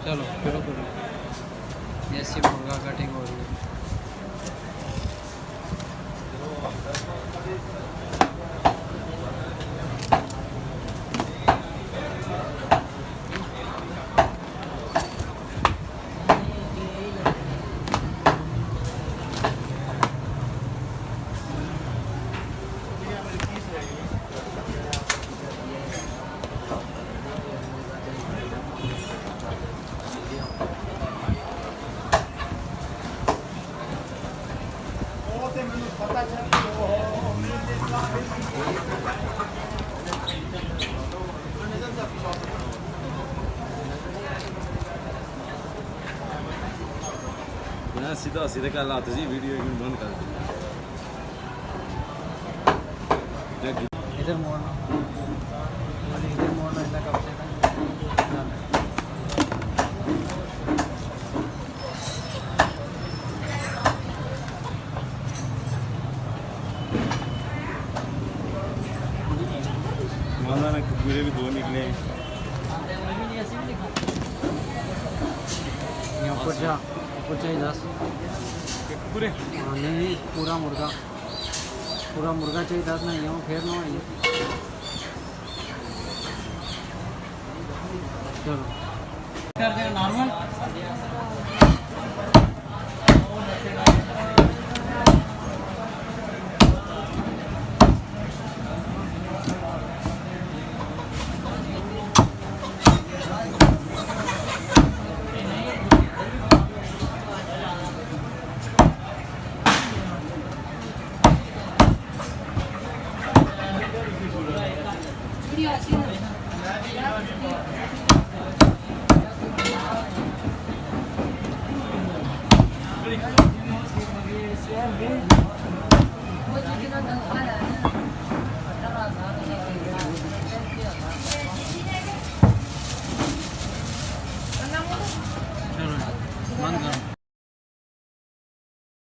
चलो शुरू करो। जैसी मुर्गा कटिंग हो रही है। सीधा सीधे कल आते जी वीडियो एक बंद कर इधर मोड़ना, इधर मोड़ना, इधर कब से माना ना पूरे भी दो निकले ऊपर जा, ऊपर चाहिए 10 पूरे। हाँ नहीं, पूरा मुर्गा चाहिए 10 नहीं हूँ फिर ना आइए। चलो कर देगा नॉर्मल।